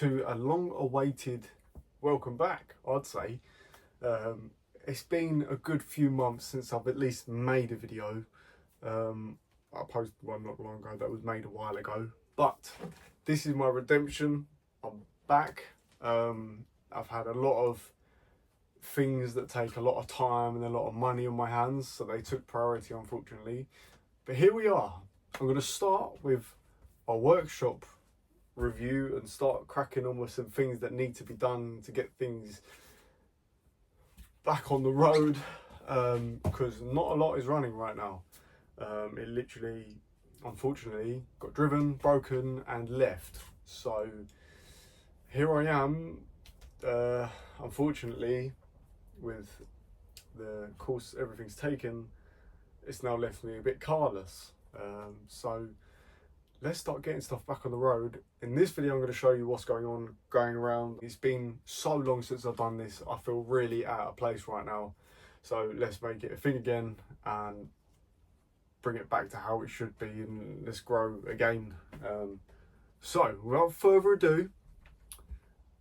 to a long-awaited welcome back, I'd say. It's been a good few months since I've at least made a video. I posted one not long ago that was made a while ago, but this is my redemption. I'm back. I've had a lot of things that take a lot of time and a lot of money on my hands, so they took priority, unfortunately. But here we are. I'm going to start with a workshop review and start cracking on with some things that need to be done to get things back on the road, because not a lot is running right now. It literally, unfortunately, got driven, broken and left. So here I am, unfortunately, with the course everything's taken, it's now left me a bit carless. So let's start getting stuff back on the road. In this video, I'm going to show you what's going around. It's been so long since I've done this. I feel really out of place right now. So let's make it a thing again and bring it back to how it should be, and let's grow again. So without further ado,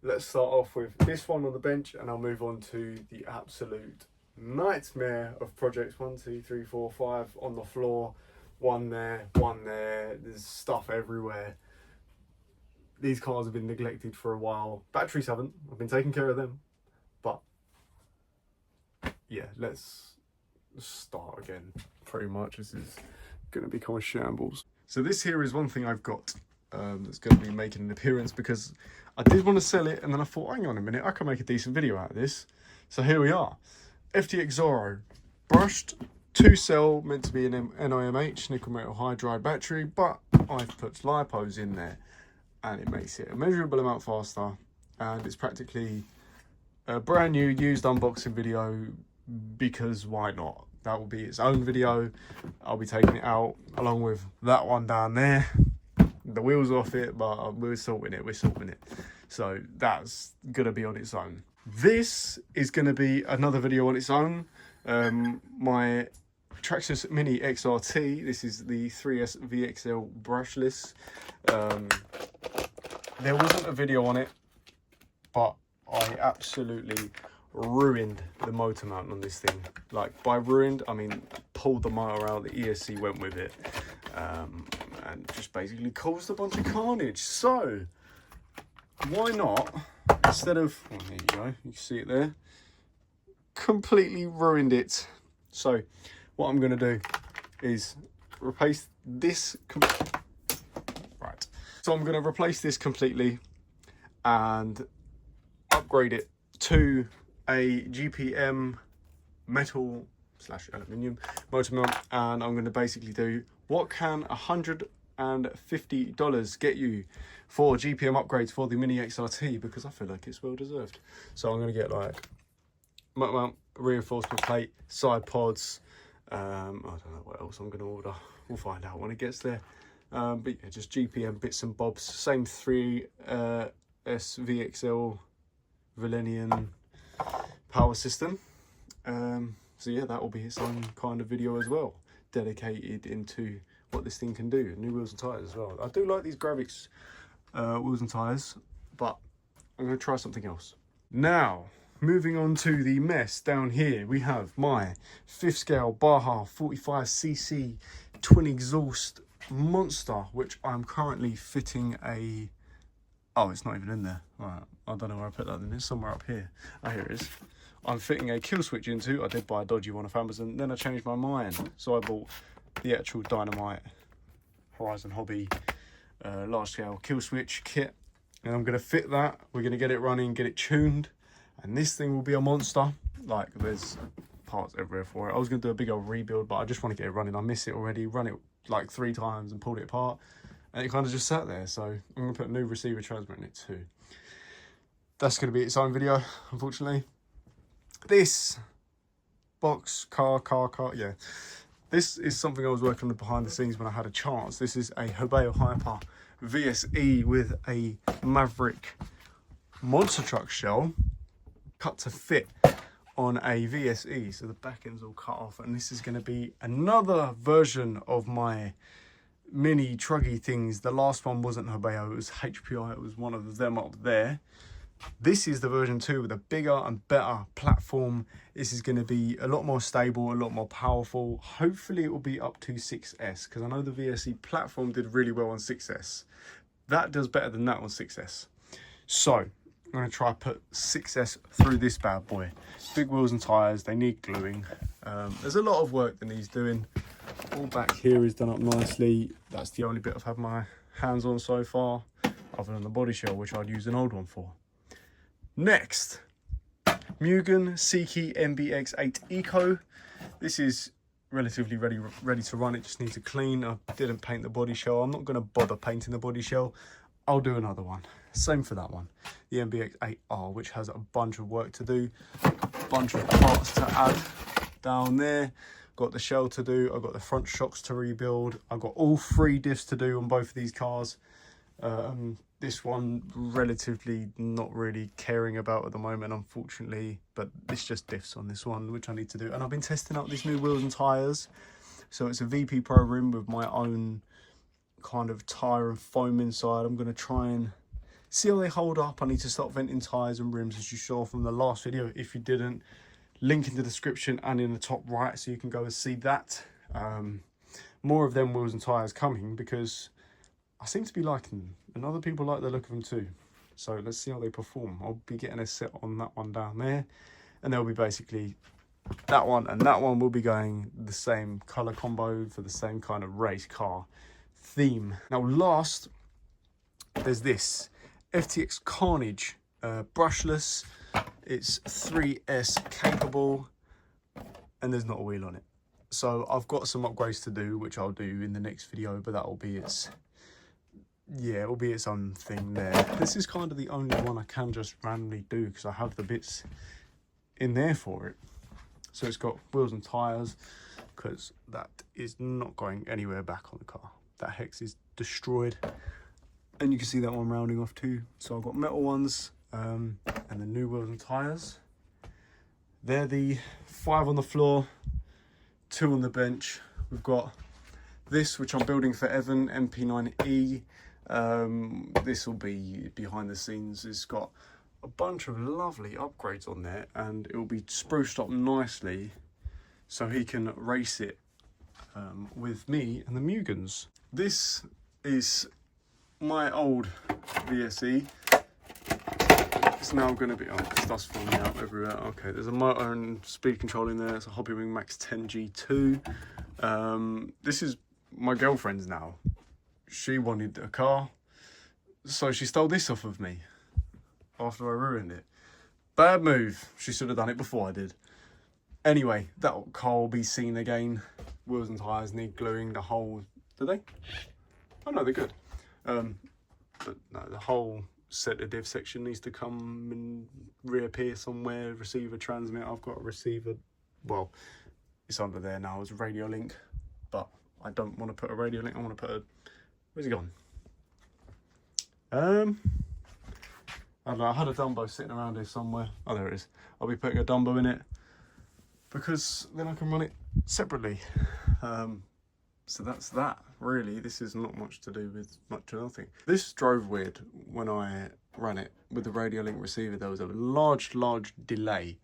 let's start off with this one on the bench, and I'll move on to the absolute nightmare of projects. 1, 2, 3, 4, 5 on the floor. One there, there's stuff everywhere. These cars have been neglected for a while. Batteries haven't, I've been taking care of them. But yeah, let's start again. Pretty much, this is going to become a shambles. So this here is one thing I've got that's going to be making an appearance, because I did want to sell it, and then I thought, hang on a minute, I can make a decent video out of this. So here we are. FTX Zorro, brushed, 2-cell, meant to be an NIMH, nickel metal hydride battery, but I've put lipos in there and it makes it a measurable amount faster, and it's practically a brand new used unboxing video, because why not? That will be its own video. I'll be taking it out along with that one down there. The wheels off it, but we're sorting it. So that's gonna be on its own. This is gonna be another video on its own. My Traxxas Mini XRT, this is the 3S VXL brushless. There wasn't a video on it, but I absolutely ruined the motor mount on this thing. Like, by ruined, I mean pulled the motor out, the ESC went with it, and just basically caused a bunch of carnage. So why not, instead of, oh, there you go, you can see it there, completely ruined it. So what I'm going to do is replace this right. So I'm going to replace this completely and upgrade it to a GPM metal / aluminium motor mount, and I'm going to basically do what can $150 get you for GPM upgrades for the Mini XRT, because I feel like it's well deserved. So I'm going to get like motor mount, reinforcement plate, side pods, I don't know what else I'm going to order, we'll find out when it gets there. But yeah, just GPM bits and bobs, same 3S VXL Valenian power system. So yeah, that will be its own kind of video as well, dedicated into what this thing can do. New wheels and tyres as well. I do like these Gravix wheels and tyres, but I'm going to try something else. Now, moving on to the mess down here, we have my 5th scale Baja 45cc twin exhaust monster, which I'm currently fitting a, oh, it's not even in there. Right, I don't know where I put that in. It's somewhere up here. Oh, here it is. I'm fitting a kill switch into. I did buy a dodgy one off Amazon, then I changed my mind, so I bought the actual Dynamite Horizon Hobby large scale kill switch kit, and I'm going to fit that. We're going to get it running, get it tuned, and this thing will be a monster. Like, there's parts everywhere for it. I was going to do a big old rebuild, but I just want to get it running. I miss it already. Run it like 3 times and pulled it apart, and it kind of just sat there. So I'm going to put a new receiver transmitter in it too. That's going to be its own video, unfortunately. This box, car, yeah. This is something I was working on behind the scenes when I had a chance. This is a Hobeo Hyper VSE with a Maverick monster truck shell cut to fit on a VSE. So the back end's all cut off, and this is going to be another version of my mini truggy things. The last one wasn't Hobeo, it was HPI, it was one of them up there. This is the version 2 with a bigger and better platform. This is going to be a lot more stable, a lot more powerful. Hopefully it will be up to 6S, because I know the VSE platform did really well on 6S. That does better than that on 6S. So I'm going to try to put 6S through this bad boy. Big wheels and tyres, they need gluing. There's a lot of work that needs doing. All back here is done up nicely. That's the only bit I've had my hands on so far, other than the body shell, which I'd use an old one for. Next, Mugen Seiki MBX8 Eco. This is relatively ready to run. It just needs a clean. I didn't paint the body shell. I'm not going to bother painting the body shell. I'll do another one. Same for that one, the MBX8R, which has a bunch of work to do, a bunch of parts to add down there. Got the shell to do. I've got the front shocks to rebuild. I've got all 3 diffs to do on both of these cars. This one relatively not really caring about at the moment, unfortunately, but it's just diffs on this one, which I need to do. And I've been testing out these new wheels and tyres. So it's a VP Pro rim with my own kind of tyre and foam inside. I'm going to try and see how they hold up. I need to start venting tyres and rims, as you saw from the last video. If you didn't, link in the description and in the top right, so you can go and see that. More of them wheels and tyres coming, because I seem to be liking them, and other people like the look of them too. So let's see how they perform. I'll be getting a set on that one down there, and there'll be basically that one and that one will be going the same colour combo for the same kind of race car theme. Now last, there's this FTX Carnage brushless. It's 3S capable, and there's not a wheel on it. So I've got some upgrades to do, which I'll do in the next video, but that will be its, yeah, it will be its own thing there. This is kind of the only one I can just randomly do, because I have the bits in there for it. So it's got wheels and tyres, because that is not going anywhere back on the car. That hex is destroyed, and you can see that one rounding off too. So I've got metal ones, and the new wheels and tyres. They're the 5 on the floor, 2 on the bench. We've got this, which I'm building for Evan, MP9E. This will be behind the scenes. It's got a bunch of lovely upgrades on there, and it will be spruced up nicely so he can race it with me and the Mugens. This is my old VSE. It's now going to be, oh, stuff's falling out everywhere. Okay, there's a motor and speed control in there. It's a Hobbywing Max 10 G2. This is my girlfriend's now. She wanted a car, so she stole this off of me after I ruined it. Bad move. She should have done it before I did. Anyway, that car will be seen again. Wheels and tyres need gluing. The whole, do they? Oh no, they're good. But no, the whole set of diff section needs to come and reappear somewhere. Receiver, transmit. I've got a receiver. Well, it's under there now as a radio link, but I don't want to put a radio link. I want to put a, where's it gone? I don't know. I had a Dumbo sitting around here somewhere. Oh, there it is. I'll be putting a Dumbo in it, because then I can run it separately. So that's that, really. This is not much to do with much of nothing. This drove weird when I ran it with the radio link receiver. There was a large delay.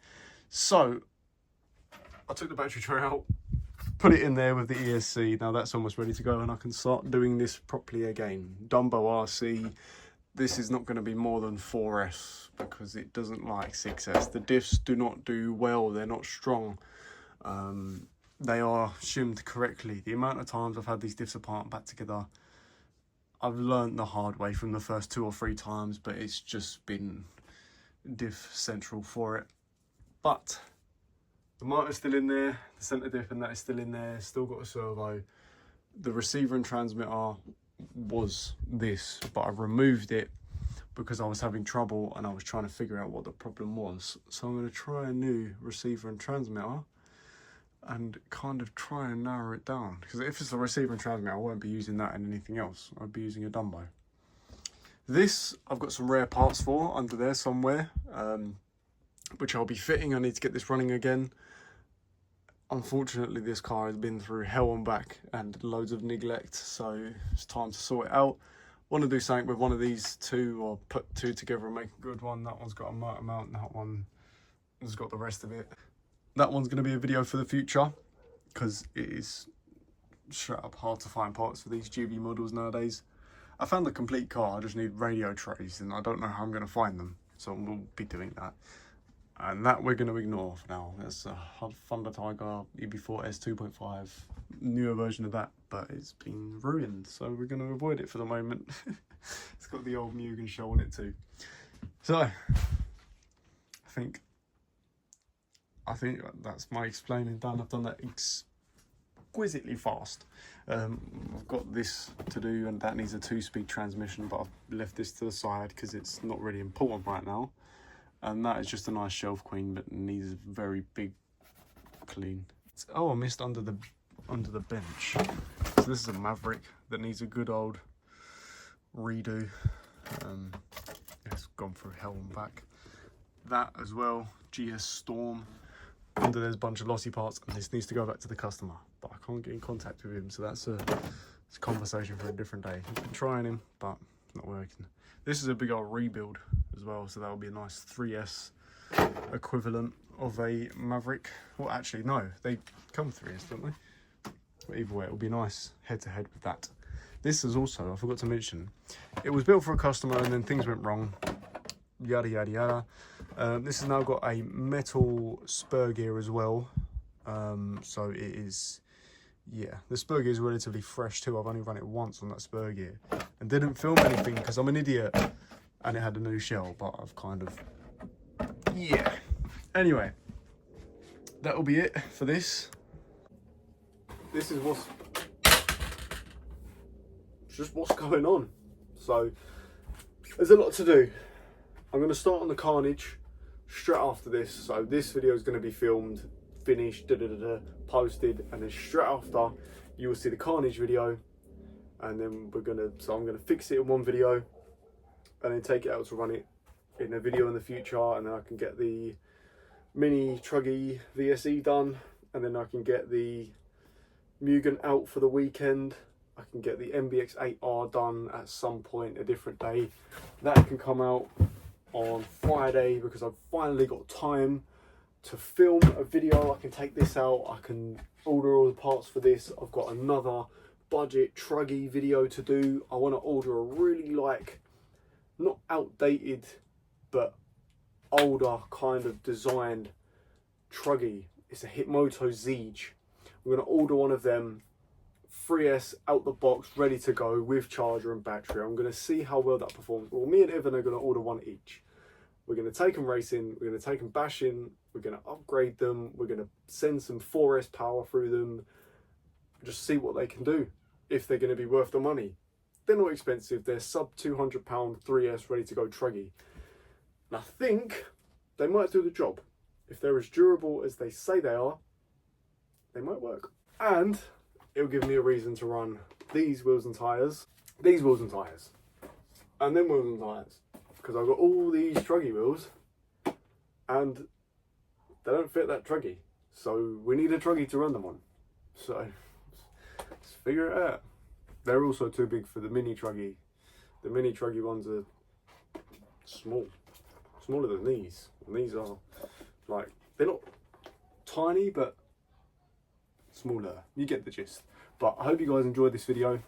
So I took the battery tray out, put it in there with the ESC. Now that's almost ready to go, and I can start doing this properly again. Dumbo RC. This is not going to be more than 4S, because it doesn't like 6S. The diffs do not do well. They're not strong. They are shimmed correctly. The amount of times I've had these diffs apart and back together, I've learned the hard way from the first 2 or 3 times, but it's just been diff central for it. But the motor's still in there, the centre diff and that is still in there, still got a servo. The receiver and transmitter was this, but I removed it because I was having trouble and I was trying to figure out what the problem was. So I'm going to try a new receiver and transmitter and kind of try and narrow it down, because if it's a receiver and transmitter, I won't be using that in anything else. I'd be using a Dumbo. This I've got some rare parts for under there somewhere, which I'll be fitting. I need to get this running again, unfortunately this car has been through hell and back and loads of neglect, so it's time to sort it out. Want to do something with one of these two, or put two together and make a good one. That one's got a motor mount, that one has got the rest of it. That one's going to be a video for the future, because it is straight up hard to find parts for these GV models nowadays. I found the complete car, I just need radio trays, and I don't know how I'm going to find them, so we'll be doing that. And that we're going to ignore for now. That's a Thunder Tiger EB4 S2.5, newer version of that, but it's been ruined, so we're going to avoid it for the moment. It's got the old Mugen show on it too. So, I think that's my explaining done. I've done that exquisitely fast. I've got this to do, and that needs a 2-speed transmission, but I've left this to the side because it's not really important right now. And that is just a nice shelf queen, but needs a very big clean. Oh, I missed under the bench. So this is a Maverick that needs a good old redo. It's gone through hell and back. That as well, GS Storm. Under there's a bunch of lossy parts, and this needs to go back to the customer, but I can't get in contact with him, so it's a conversation for a different day. I've been trying him, but not working. This is a big old rebuild as well, so that'll be a nice 3S equivalent of a Maverick. Well, actually, no, they come 3S, don't they? But either way, it'll be nice head-to-head with that. This is also, I forgot to mention, it was built for a customer and then things went wrong. Yada, yada, yada. This has now got a metal spur gear as well. So it is, yeah, the spur gear is relatively fresh too. I've only run it once on that spur gear and didn't film anything because I'm an idiot, and it had a new shell, but I've kind of, yeah. Anyway, that'll be it for this. This is just what's going on. So there's a lot to do. I'm going to start on the carnage straight after this. So this video is going to be filmed, finished, posted, and then straight after you will see the carnage video, and then I'm going to fix it in one video and then take it out to run it in a video in the future, and then I can get the mini Truggy VSE done, and then I can get the Mugen out for the weekend. I can get the MBX8R done at some point, a different day. That can come out on Friday because I've finally got time to film a video. I can take this out, I can order all the parts for this. I've got another budget Truggy video to do. I want to order a really, like, not outdated but older kind of designed Truggy. It's a Hitmoto Zeege. I'm going to order one of them, 3S out the box, ready to go with charger and battery. I'm going to see how well that performs. Well, me and Evan are going to order one each. We're going to take them racing, we're going to take them bashing, we're going to upgrade them, we're going to send some 4S power through them, just see what they can do, if they're going to be worth the money. They're not expensive, they're sub £200 3S ready to go Truggy. And I think they might do the job. If they're as durable as they say they are, they might work. And it'll give me a reason to run these wheels and tyres, these wheels and tyres, and then wheels and tyres. Because I've got all these Truggy wheels and they don't fit that Truggy. So we need a Truggy to run them on. So let's figure it out. They're also too big for the mini Truggy. The mini Truggy ones are small. Smaller than these. And these are like, they're not tiny, but smaller. You get the gist. But I hope you guys enjoyed this video.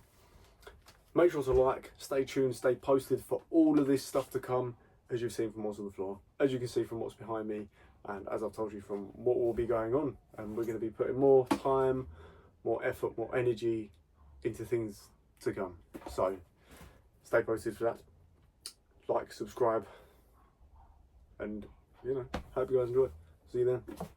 Make sure to like, stay tuned, stay posted for all of this stuff to come, as you've seen from what's on the floor, as you can see from what's behind me, and as I've told you from what will be going on. And we're going to be putting more time, more effort, more energy into things to come. So stay posted for that. Like, subscribe, and you know, hope you guys enjoy. See you then.